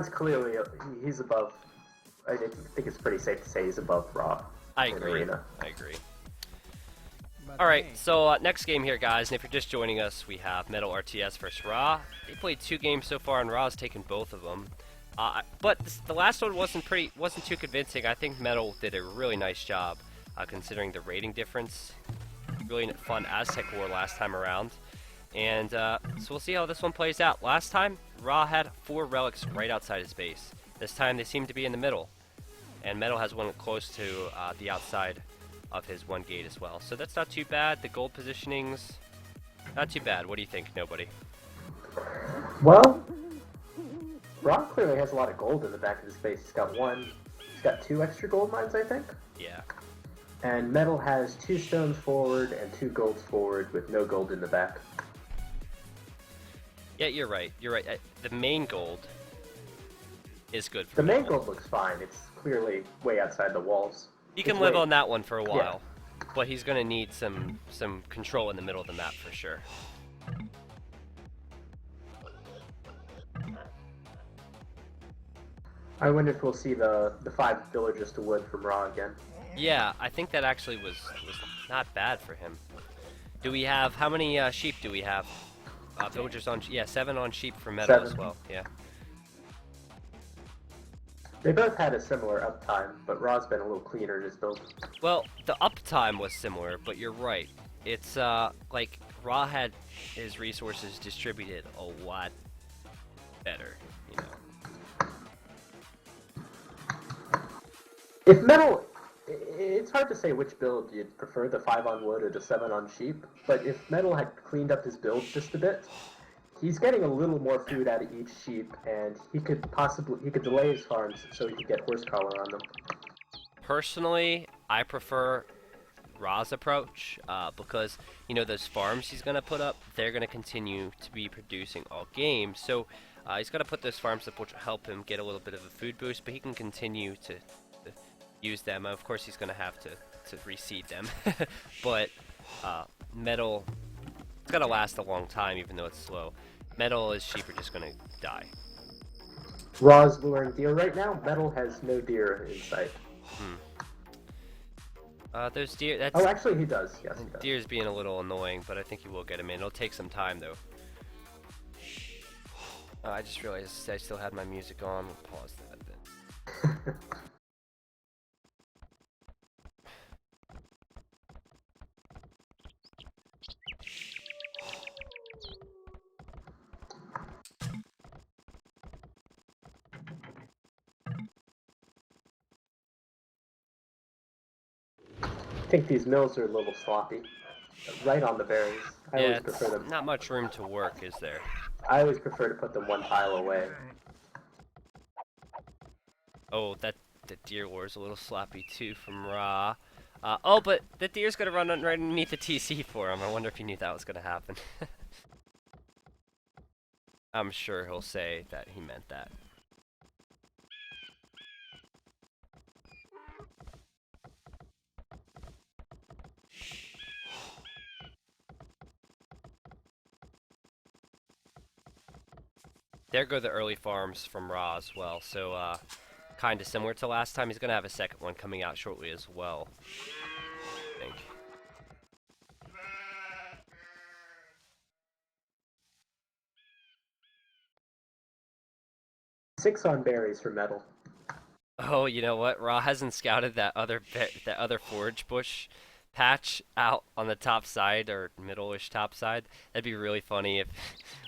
clearly he's above. I think it's pretty safe to say he's above Raw. I in agree. Arena. I agree. Alright, so next game here, guys, and if you're just joining us, we have MetalRTS versus Raw. They played 2 games so far, and Raw's taken both of them. But the last one wasn't too convincing. I think Metal did a really nice job, considering the rating difference. Really fun Aztec War last time around. And so we'll see how this one plays out. Last time, Raw had 4 relics right outside his base. This time, they seem to be in the middle. And Metal has one close to the outside of his 1 gate as well. So that's not too bad. The gold positionings, not too bad. What do you think, Nobody? Well, Raw clearly has a lot of gold in the back of his base. He's got 2 extra gold mines, I think. Yeah. And Metal has 2 stones forward and 2 golds forward with no gold in the back. Yeah, you're right. You're right. The main gold is good for The main Metal. gold looks fine. It's clearly way outside the walls. He can live on that one for a while, but he's going to need some control in the middle of the map for sure. I wonder if we'll see the 5 villagers to wood from Raw again. Yeah, I think that actually was not bad for him. Do we have, how many sheep do we have? Villagers on, yeah, 7 on sheep for Metal 7. as well, yeah. They both had a similar uptime, but Raw's been a little cleaner in his build. Well, the uptime was similar, but you're right. It's, like, Raw had his resources distributed a lot better, you know. If Metal... It's hard to say which build you'd prefer, the 5 on wood or the 7 on sheep, but if Metal had cleaned up his build just a bit, he's getting a little more food out of each sheep, and he could delay his farms so he could get horsepower on them. Personally, I prefer Ra's approach, because, you know, those farms he's going to put up, they're going to continue to be producing all game, so he's got to put those farms up, which will help him get a little bit of a food boost, but he can continue to use them. Of course, he's going to have to reseed them, but Metal, it's going to last a long time, even though it's slow. Metal, his sheep are just going to die. Raw's luring deer right now. Metal has no deer in sight. Those deer, that's... Oh, actually, he does. Yes, he does. Deer's being a little annoying, but I think he will get him in. It'll take some time, though. I just realized I still had my music on. We'll pause that then. I think these mills are a little sloppy. Right on the berries. I always prefer them. Not much room to work, is there? I always prefer to put them 1 tile away. Oh, the deer war is a little sloppy too from Ra. Oh, but the deer's gonna run right underneath the TC for him. I wonder if he knew that was gonna happen. I'm sure he'll say that he meant that. There go the early farms from Ra as well, so kind of similar to last time. He's going to have a second one coming out shortly as well, I think. Six on berries for Metal. Oh, you know what? Ra hasn't scouted that other forage bush patch out on the top side, or middle-ish top side. That'd be really funny if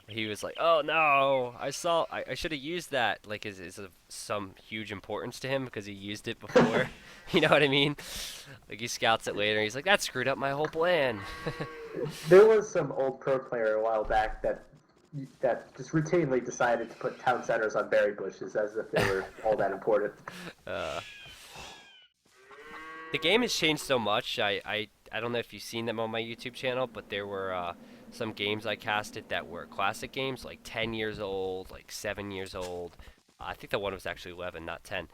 he was like, oh no, I should have used that, like is of some huge importance to him because he used it before. You know what I mean? Like he scouts it later and he's like, that screwed up my whole plan. There was some old pro player a while back that just routinely decided to put town centers on berry bushes as if they were all that important. The game has changed so much. I don't know if you've seen them on my YouTube channel, but there were some games I casted that were classic games, like 10 years old, like 7 years old. I think the one was actually 11, not 10.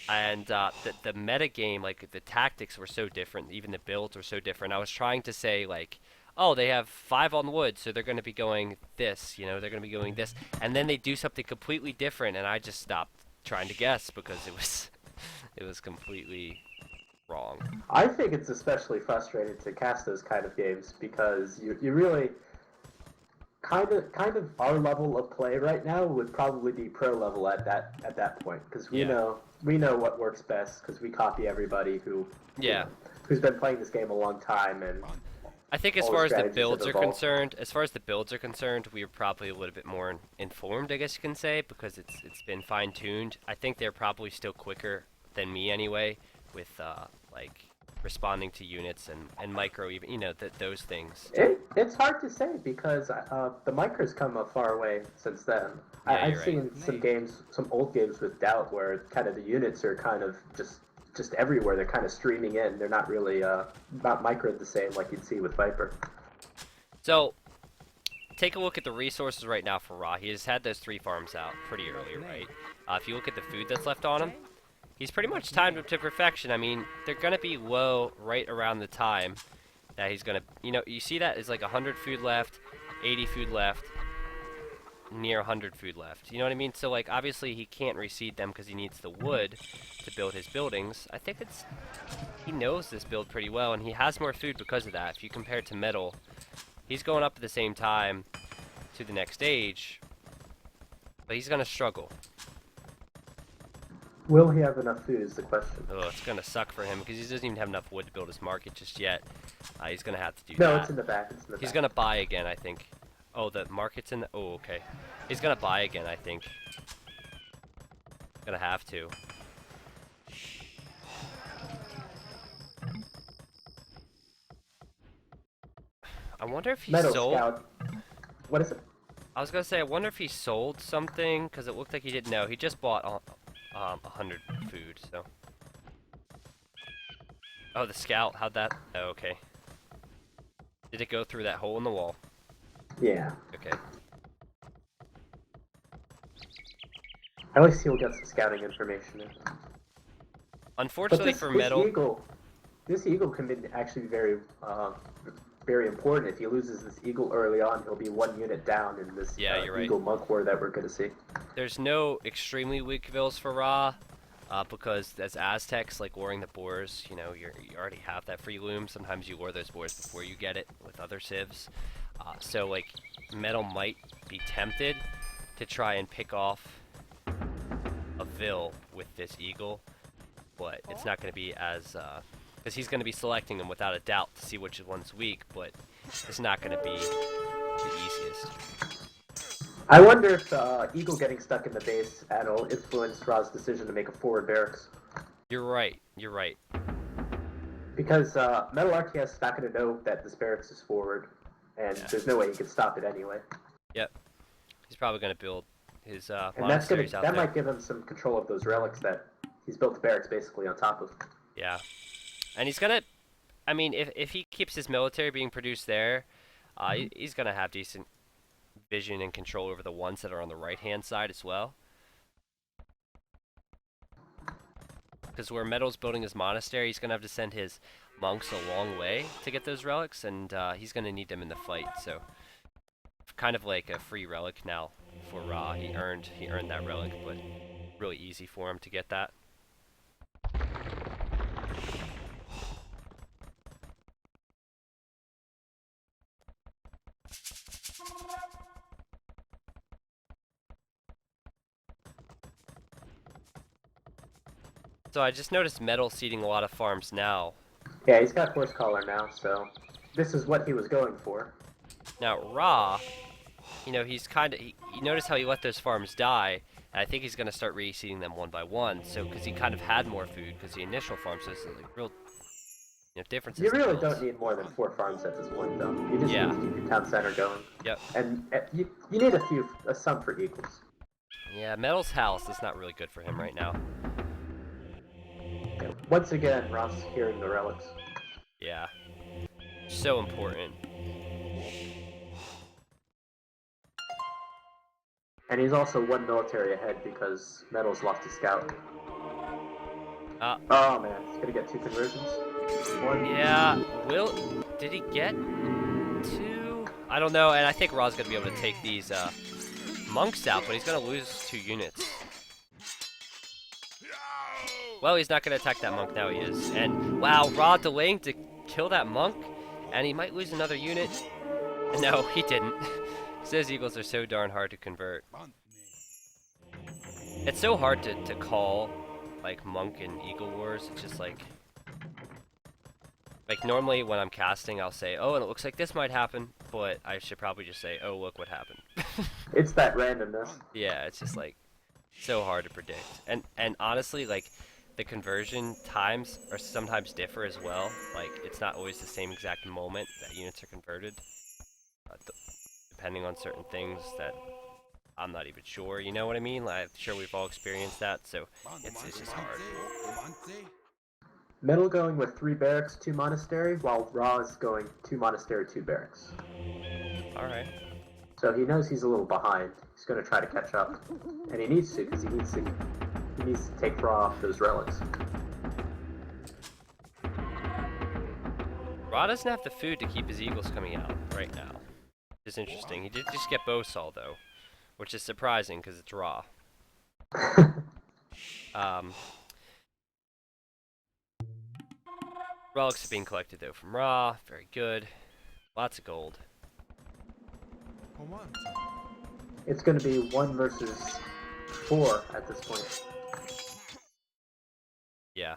And the meta game, like the tactics were so different, even the builds were so different. I was trying to say like oh, they have 5 on wood, so they're going to be going this, you know, they're going to be going this. And then they do something completely different, and I just stopped trying to guess because it was, it was completely wrong. I think it's especially frustrating to cast those kind of games because you really kind of our level of play right now would probably be pro level at that point because Yeah. we know what works best because we copy everybody who Yeah. who's been playing this game a long time and I think as all the far as the strategies have builds are evolved. concerned, we are probably a little bit more informed, I guess you can say, because it's been fine-tuned. I think they're probably still quicker than me anyway, with like responding to units and micro even, you know, those things. It's hard to say because the micros come a far way since then. Yeah, I've you're right. seen some games, some old games with Doubt where kind of the units are kind of just everywhere. They're kind of streaming in. They're not really not microed the same like you'd see with Viper. So take a look at the resources right now for Ra. He has had those 3 farms out pretty early, right? If you look at the food that's left on him, he's pretty much timed them to perfection. I mean, they're going to be low right around the time that he's going to, you know, you see that is like 100 food left, 80 food left, near 100 food left. You know what I mean? So, like, obviously he can't reseed them because he needs the wood to build his buildings. I think he knows this build pretty well, and he has more food because of that. If you compare it to Metal, he's going up at the same time to the next stage, but he's going to struggle. Will he have enough food is the question. Oh, it's going to suck for him because he doesn't even have enough wood to build his market just yet. He's going to have to do No, that. it's in the back. It's in the He's back. going to buy again, I think. Oh, the market's in the... Oh, okay. He's going to buy again, I think. Gonna have to. I wonder if he Metal sold... Scout. What is it? I was gonna say, I wonder if he sold something, because it looked like he didn't know. He just bought 100 food, so... Oh, the scout, how'd that... Oh, okay. Did it go through that hole in the wall? Yeah. Okay. At least he'll get some scouting information in. Unfortunately for Metal... This eagle can be actually very, very important. If he loses this eagle early on, he'll be 1 unit down in this you're right. eagle monk war that we're going to see. There's no extremely weak vills for Ra, because as Aztecs, like luring the boars, you know, you already have that free loom. Sometimes you lure those boars before you get it with other civs. So, like, Metal might be tempted to try and pick off a vill with this eagle, but it's not going to be as... because he's going to be selecting them without a doubt to see which one's weak, but it's not going to be the easiest. I wonder if eagle getting stuck in the base will influence Ra's decision to make a forward barracks. You're right. You're right. Because MetalRTS is not going to know that this barracks is forward, and there's no way he can stop it anyway. Yep. He's probably going to build his and monasteries out there. that might give him some control of those relics that he's built the barracks basically on top of. Yeah. And he's going to... I mean, if he keeps his military being produced there, he's going to have decent vision and control over the ones that are on the right-hand side as well. Because where Metal's building his monastery, he's going to have to send his monks a long way to get those relics, and he's going to need them in the fight, so... Kind of like a free relic now for Ra. He earned that relic, but really easy for him to get that. So I just noticed Metal seeding a lot of farms now. Yeah, he's got Horse Collar now, so this is what he was going for. Now Ra, you know, he's kind of... You notice how he let those farms die, and I think he's going to start reseeding them one by one, so because he kind of had more food, because the initial farms was like real, you know, differences. You really don't need more than 4 farms at this point, though. You just need to keep your town center going. Yep. And you need some for equals. Yeah, Metal's house is not really good for him right now. Once again, Ross hearing the relics. Yeah. So important. And he's also 1 military ahead because Metal's lost his scout. Oh man, he's gonna get 2 conversions. 1. Yeah, did he get I don't know, and I think Ra's gonna be able to take these monks out, but he's gonna lose 2 units. Well, he's not gonna attack that monk, now he is. And wow, Ra delaying to kill that monk, and he might lose another unit. No, he didn't. Says eagles are so darn hard to convert. It's so hard to call like monk and eagle wars. It's just like normally when I'm casting, I'll say, oh, and it looks like this might happen, but I should probably just say, oh, look what happened. It's that randomness. Yeah, it's just like so hard to predict. And honestly, like the conversion times are sometimes differ as well. Like it's not always the same exact moment that units are converted, depending on certain things that I'm not even sure. You know what I mean? Like, I'm sure we've all experienced that, so it's just hard. Metal going with 3 barracks, 2 monastery, while Ra is going 2 monastery, 2 barracks. Alright. So he knows he's a little behind. He's going to try to catch up. And he needs to, because he needs to take Ra off those relics. Ra doesn't have the food to keep his eagles coming out right now. Which is interesting. He did just get Bowsaw, though. Which is surprising, because it's Ra. Relics are being collected, though, from Ra. Very good. Lots of gold. It's going to be 1 versus 4 at this point. Yeah.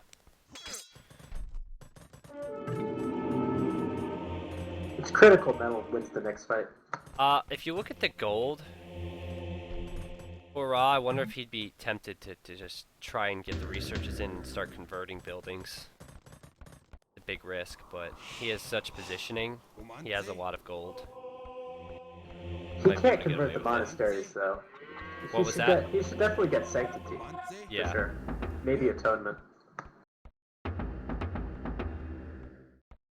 It's critical Metal wins the next fight. If you look at the gold for Ra, I wonder if he'd be tempted to just try and get the researches in and start converting buildings. It's a big risk, but he has such positioning. He has a lot of gold. He can't convert the monasteries, though. What was that? He should definitely get Sanctity. Yeah. For sure. Maybe Atonement.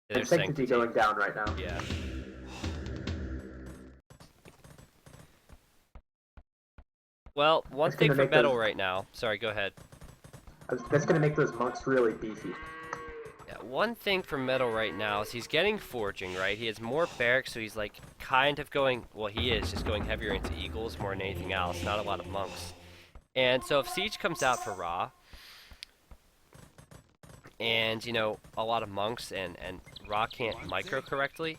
And Sanctity going down right now. Yeah. Well, one thing for Metal right now. Sorry, go ahead. That's going to make those monks really beefy. Yeah, one thing for Metal right now is he's getting forging, right? He has more barracks, so he's like kind of going, well, he is just going heavier into eagles more than anything else, not a lot of monks. And so if Siege comes out for Ra, and, you know, a lot of monks, and Ra can't micro correctly,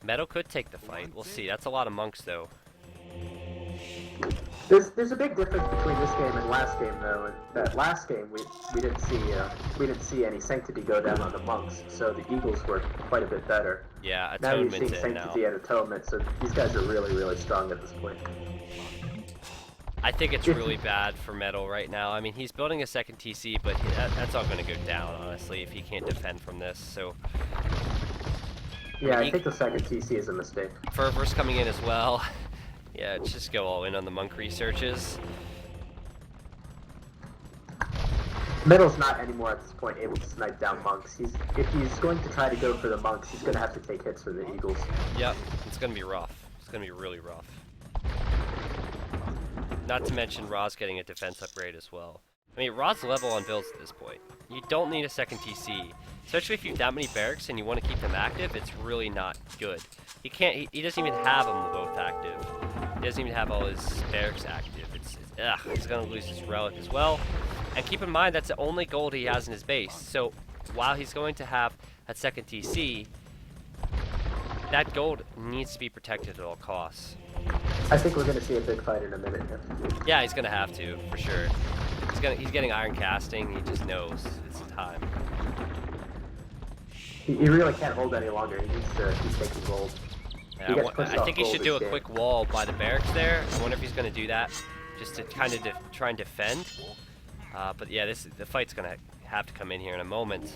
Metal could take the fight. We'll see. That's a lot of monks, though. There's a big difference between this game and last game, though. That last game we didn't see any Sanctity go down on the monks, so the eagles were quite a bit better. Yeah, now you're Atonement's seeing in Sanctity now. and Atonement, so these guys are really strong at this point. I think it's really bad for Metal right now. I mean, he's building a second TC, but that's all going to go down, honestly, if he can't defend from this. So yeah, I think the second TC is a mistake. Fervor's coming in as well. Yeah, just go all in on the monk researches. Metal's not anymore at this point able to snipe down monks. If he's going to try to go for the monks, he's going to have to take hits for the eagles. Yep, it's going to be rough. It's going to be really rough. Not to mention Ra's getting a defense upgrade as well. I mean, Ra's level on builds at this point. You don't need a second TC. Especially if you have that many barracks and you want to keep them active, it's really not good. He doesn't even have them both active. He doesn't even have all his barracks active. He's going to lose his relic as well. And keep in mind, that's the only gold he has in his base. So, while he's going to have a second TC, that gold needs to be protected at all costs. I think we're going to see a big fight in a minute here. Yeah, he's going to have to, for sure. He's getting iron casting. He just knows it's time. He really can't hold any longer. He needs to keep taking gold. Yeah, I think he should do a quick wall by the barracks there. I wonder if he's going to do that, just to kind of try and defend. But yeah, the fight's going to have to come in here in a moment.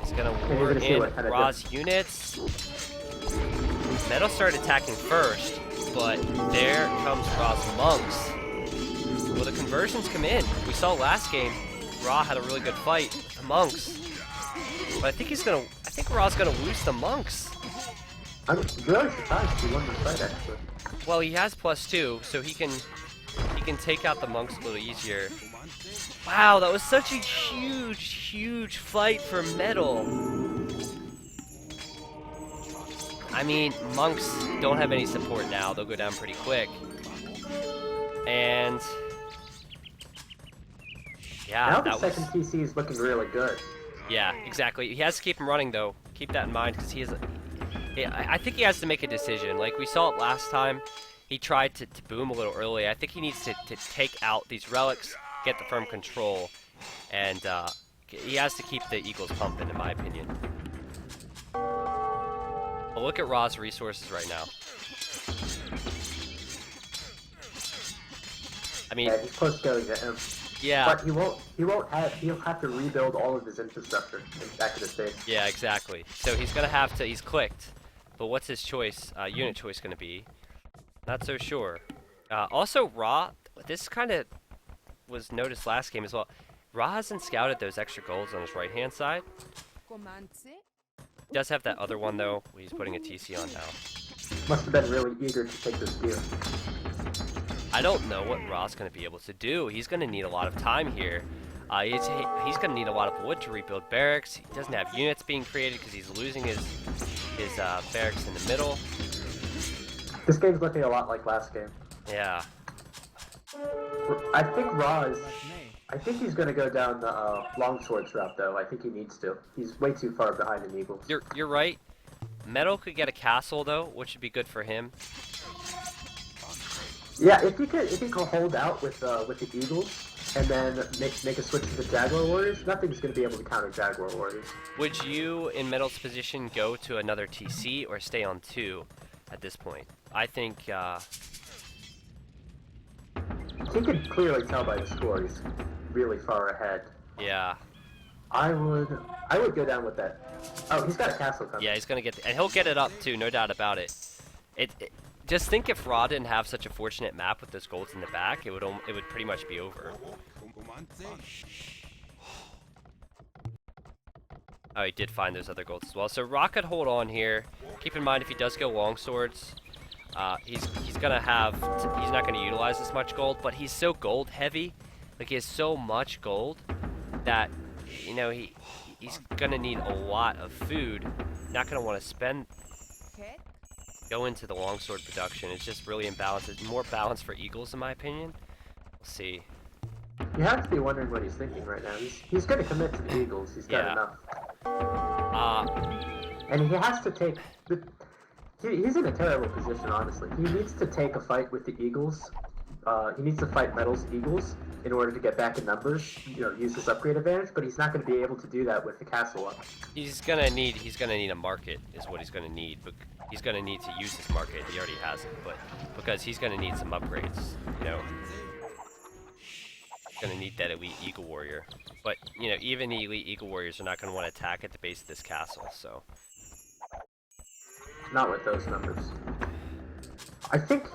He's going to lure in Ra's units. Metal started attacking first, but there comes Ra's monks. Well, the conversions come in. We saw last game, Ra had a really good fight with the monks. But I think Ra's gonna lose the monks. I'm really surprised he won the fight, actually. Well, he has +2, so he can take out the monks a little easier. Wow, that was such a huge fight for Metal. I mean, monks don't have any support now. They'll go down pretty quick. And yeah, Now that the was... second TC is looking really good. Yeah, exactly. He has to keep him running, though. Keep that in mind, because he is... I think he has to make a decision. Like, we saw it last time. He tried to boom a little early. I think he needs to take out these relics, get the firm control, and he has to keep the Eagles pumping, in my opinion. But look at Ra's resources right now. I mean... Yeah, he's close to going to him. Yeah. But he'll have to rebuild all of his infrastructure back to the state. Yeah, exactly. So he's gonna have to, he's clicked, but what's his choice, unit choice gonna be? Not so sure. Also, Ra, this kind of was noticed last game as well. Ra hasn't scouted those extra golds on his right-hand side. He does have that other one, though, he's putting a TC on now. Must have been really eager to take this deal. I don't know what Ra's going to be able to do. He's going to need a lot of time here. He's going to need a lot of wood to rebuild barracks. He doesn't have units being created because he's losing his barracks in the middle. This game's looking a lot like last game. Yeah. I think he's going to go down the longswords route, though. I think he needs to. He's way too far behind in Eagles. You're right. Metal could get a castle, though, which would be good for him. Yeah, if he could hold out with the Eagles and then make a switch to the Jaguar Warriors, nothing's going to be able to counter Jaguar Warriors. Would you, in Metal's position, go to another TC or stay on 2 at this point? I think he could clearly tell by the score he's really far ahead. Yeah. I would go down with that. Oh, he's got a castle coming. Yeah, he's gonna get, and he'll get it up too, no doubt about it. Just think if Ra didn't have such a fortunate map with those golds in the back, it would pretty much be over. Oh, he did find those other golds as well. So Ra could hold on here. Keep in mind if he does go longswords, he's not gonna utilize this much gold, but he's so gold heavy, like he has so much gold that he's gonna need a lot of food. Not gonna want to go into the longsword production. It's just really imbalanced. It's more balanced for Eagles, in my opinion. We'll see. You have to be wondering what he's thinking right now. He's going to commit to the Eagles. He's got enough. And he has to take... He's in a terrible position, honestly. He needs to take a fight with the Eagles. He needs to fight Metal's Eagles in order to get back in numbers, use this upgrade advantage, but he's not going to be able to do that with the castle up. He's gonna need a market, is what he's gonna need. But he's gonna need to use his market. He already has it, but because he's gonna need some upgrades, He's gonna need that elite Eagle Warrior. But even the elite Eagle Warriors are not gonna want to attack at the base of this castle. So not with those numbers. I think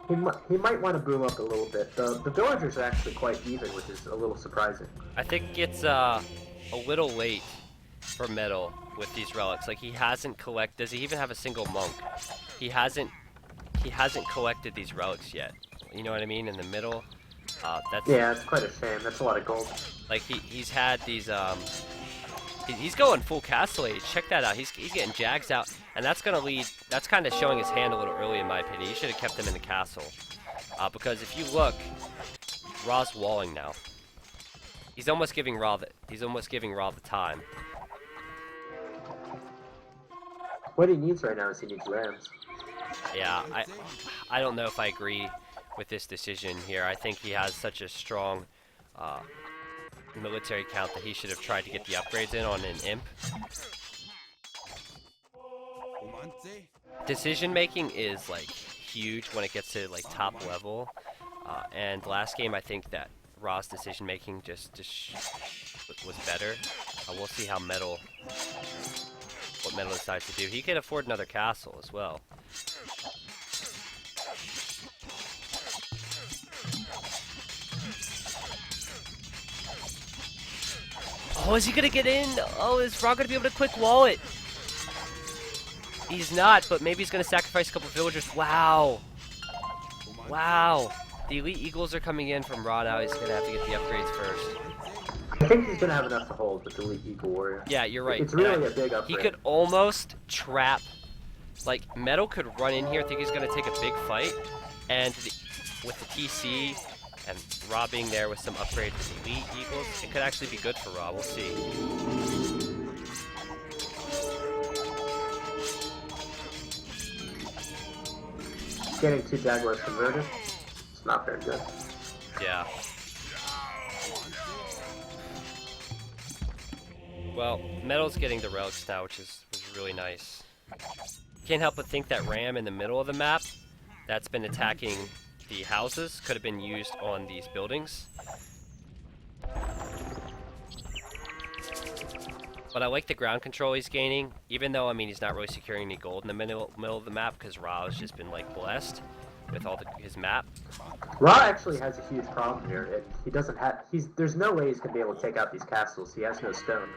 he might want to boom up a little bit. The villagers are actually quite even, which is a little surprising. I think it's a little late for Metal with these relics. Like, he hasn't collected. Does he even have a single monk? He hasn't collected these relics yet. You know what I mean? In the middle. Yeah, it's quite a shame. That's a lot of gold. Like he's had these he's going full castle age. Check that out. He's getting jags out, and that's gonna lead. That's kind of showing his hand a little early, in my opinion. He should have kept him in the castle, because if you look, Ra's walling now. He's almost giving Ra the time. What he needs right now is he needs rams. Yeah, I don't know if I agree with this decision here. I think he has such a strong military count that he should have tried to get the upgrades in on an imp. Decision making is like huge when it gets to like top level, and last game I think that Ra's decision making just was better. We'll see how what Metal decides to do. He can afford another castle as well. Oh, is he gonna get in? Oh, is Ra gonna be able to quick wall it? He's not, but maybe he's gonna sacrifice a couple villagers. Wow. Wow. The elite Eagles are coming in from Ra now. He's gonna have to get the upgrades first. I think he's gonna have enough to hold with the elite Eagle Warrior. Yeah, you're right. It's really a big upgrade. He could almost trap Like, Metal could run in here, think he's going to take a big fight, and with the TC and Ra being there with some upgrade for Elite Eagles, it could actually be good for Ra. We'll see. Getting 2 Jaguars converted. It's not very good. Yeah. Well, Metal's getting the relics now, which is really nice. Can't help but think that Ram in the middle of the map that's been attacking the houses could have been used on these buildings. But I like the ground control he's gaining, even though, I mean, he's not really securing any gold in the middle of the map because Ra has just been, like, blessed with all his map. Ra actually has a huge problem here, and he doesn't have. There's no way he's gonna be able to take out these castles. He has no stone.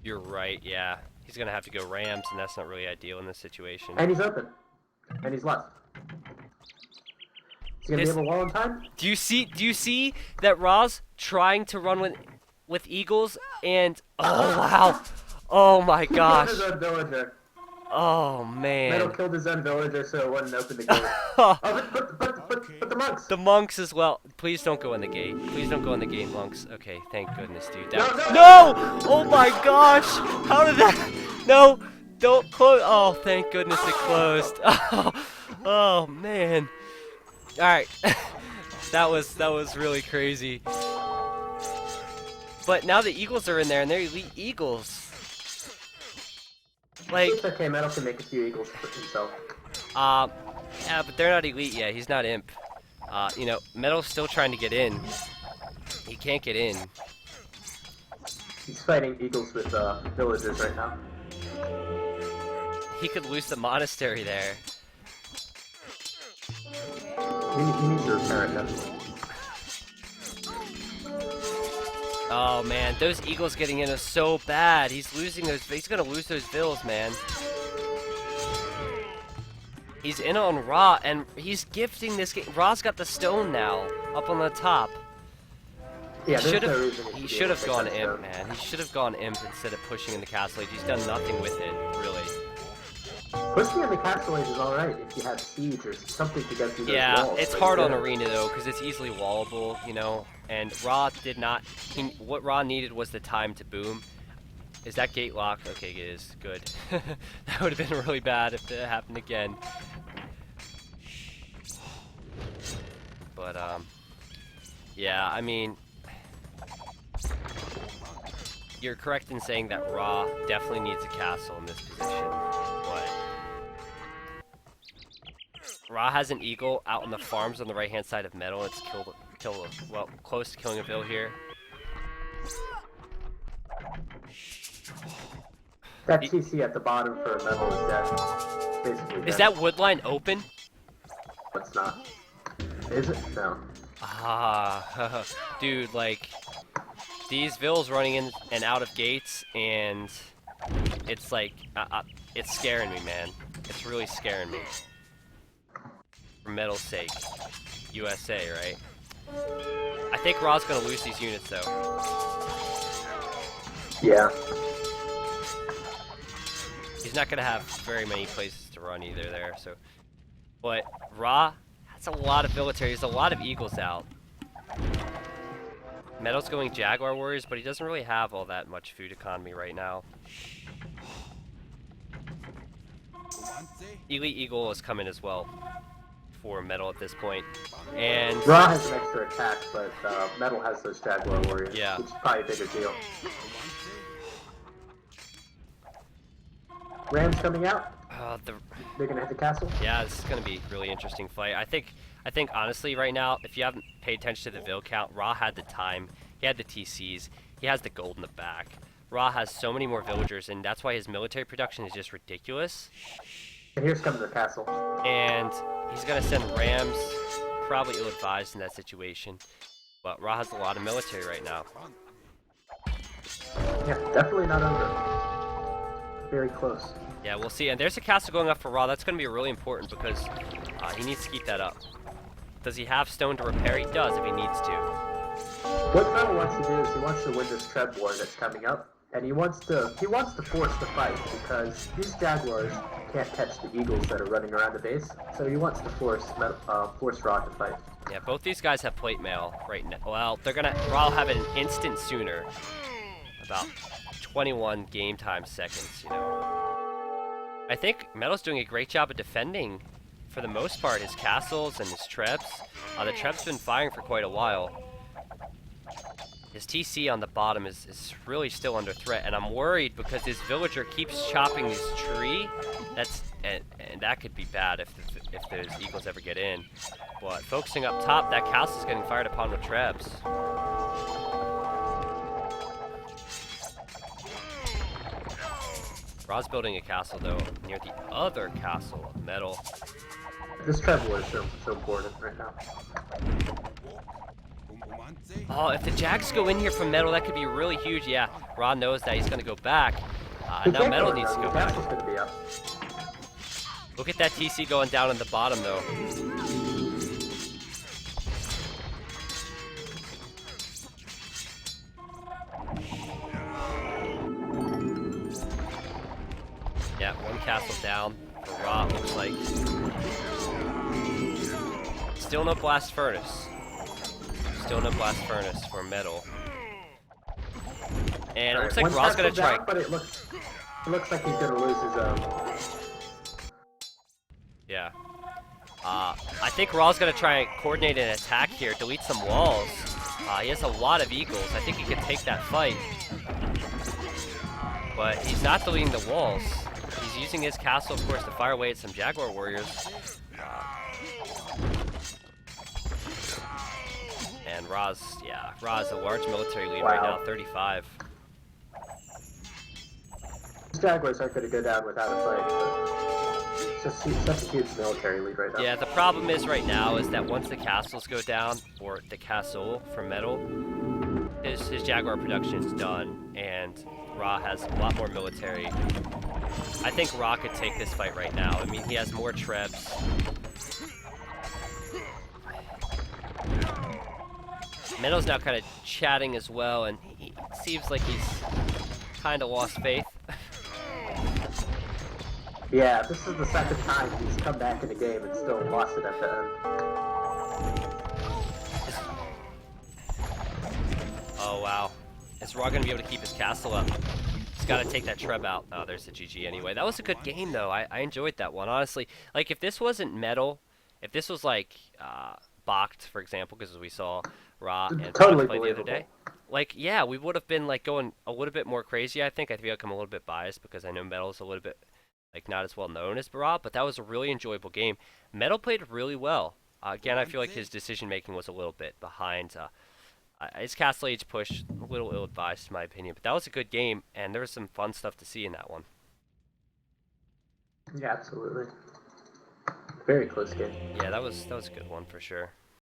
You're right, yeah. He's gonna have to go Rams, and that's not really ideal in this situation. And he's open. And he's left. Is he gonna be able to wall in time? Do you see that Ra's trying to run with Eagles and oh wow. Oh my gosh. He killed his own villager. Oh man. Metal killed his own villager so it wouldn't open the gate. Oh, but the monks. The monks as well. Please don't go in the gate. Please don't go in the gate, monks. Okay, thank goodness, dude. No! Oh my gosh! How did that? No! Don't close. Oh, thank goodness it closed. Oh man. All right. that was really crazy. But now the Eagles are in there, and they're elite Eagles. Like, it's okay, Metal can make a few Eagles for himself. yeah, but they're not elite yet. He's not imp. You know, Metal's still trying to get in. He can't get in. He's fighting Eagles with villagers right now. He could lose the monastery there. He needs to repair it, definitely. Oh man, those Eagles getting in are so bad. He's losing those. He's gonna lose those vills, man. He's in on Ra, and he's gifting this game. Ra's got the stone now, up on the top. Yeah, he should have gone imp, man. He should have gone imp instead of pushing in the castle age. He's done nothing with it, really. Pushing in the castle age is alright if you have siege or something to get through those walls. Yeah, it's hard on arena though, because it's easily wallable, you know. And Ra did not. What Ra needed was the time to boom. Is that gate locked? Okay, it is. Good. That would have been really bad if that happened again. But yeah, I mean, you're correct in saying that Ra definitely needs a castle in this position, but Ra has an eagle out in the farms on the right-hand side of Metal. It's well, close to killing a vill here. That TC at the bottom for Metal is dead. Basically dead. Is that wood line open? It's not. Is it? No. Ah, dude, like, these vills running in and out of gates, and it's like, it's scaring me, man. It's really scaring me. For Metal's sake. USA, right? I think Ra's gonna lose these units, though. Yeah. He's not gonna have very many places to run either there, so. But Ra, that's a lot of military. There's a lot of Eagles out. Metal's going Jaguar Warriors, but he doesn't really have all that much food economy right now. Elite Eagle is coming as well for Metal at this point. And Ra has an extra attack, but Metal has those Jaguar Warriors, yeah, which is probably a bigger deal. Rams coming out. They're gonna hit the castle. Yeah, this is gonna be a really interesting fight. I think honestly right now, if you haven't paid attention to the vill count, Ra had the time, he had the TCs, he has the gold in the back. Ra has so many more villagers, and that's why his military production is just ridiculous. And here's coming the castle. And he's gonna send Rams, probably ill-advised in that situation. But Ra has a lot of military right now. Yeah, definitely not under. Very close. Yeah, we'll see. And there's a castle going up for Ra. That's going to be really important because he needs to keep that up. Does he have stone to repair? He does if he needs to. What Metal wants to do is he wants to win this Treb war that's coming up, and he wants to force the fight because these jaguars can't catch the eagles that are running around the base. So he wants to force Raw to fight. Yeah, both these guys have plate mail right now. Well, Raw will have it an instant sooner. About 21 game time seconds, you know. I think Metal's doing a great job of defending, for the most part, his castles and his trebs. The treb's been firing for quite a while. His TC on the bottom is really still under threat, and I'm worried because his villager keeps chopping this tree. And that could be bad if those eagles ever get in. But focusing up top, that castle's getting fired upon with trebs. Ra's building a castle though near the other castle of Metal. This treble is so important right now. Oh, if the Jags go in here from Metal, that could be really huge. Yeah, Ra knows that he's going to go back. Now Metal needs to go back. Gonna be up. Look at that TC going down in the bottom, though. Yeah, one castle down for Ra, looks like. Still no blast furnace. Still no blast furnace for Metal. And it looks like Ra's gonna try. But it looks like he's gonna lose his own. Yeah. I think Ra's gonna try and coordinate an attack here, delete some walls. He has a lot of eagles. I think he can take that fight. But he's not deleting the walls. He's using his castle, of course, to fire away at some Jaguar warriors. And Ra's a large military lead right now, 35. These Jaguars aren't going to go down without a fight, but it's just such a huge military lead right now. Yeah, the problem is right now is that once the castles go down, or the castle for Metal, his Jaguar production is done, and Ra has a lot more military. I think Ra could take this fight right now. I mean, he has more trebs. Metal's now kind of chatting as well, and he seems like he's kind of lost faith. Yeah, this is the second time he's come back in the game and still lost it at the end. Oh, wow. Is Ra going to be able to keep his castle up? He's got to take that Treb out. Oh, there's the GG anyway. That was a good game, though. I enjoyed that one, honestly. Like, if this wasn't Metal, if this was, like, Bakht, for example, because as we saw Ra and Totally play the other day, like, yeah, we would have been, like, going a little bit more crazy, I think. I feel like I'm a little bit biased because I know Metal's a little bit, like, not as well known as Ra, but that was a really enjoyable game. Metal played really well. Again, I feel like his decision-making was a little bit behind. His Castle Age push, a little ill-advised in my opinion, but that was a good game, and there was some fun stuff to see in that one. Yeah, absolutely. Very close game. Yeah, that was a good one for sure.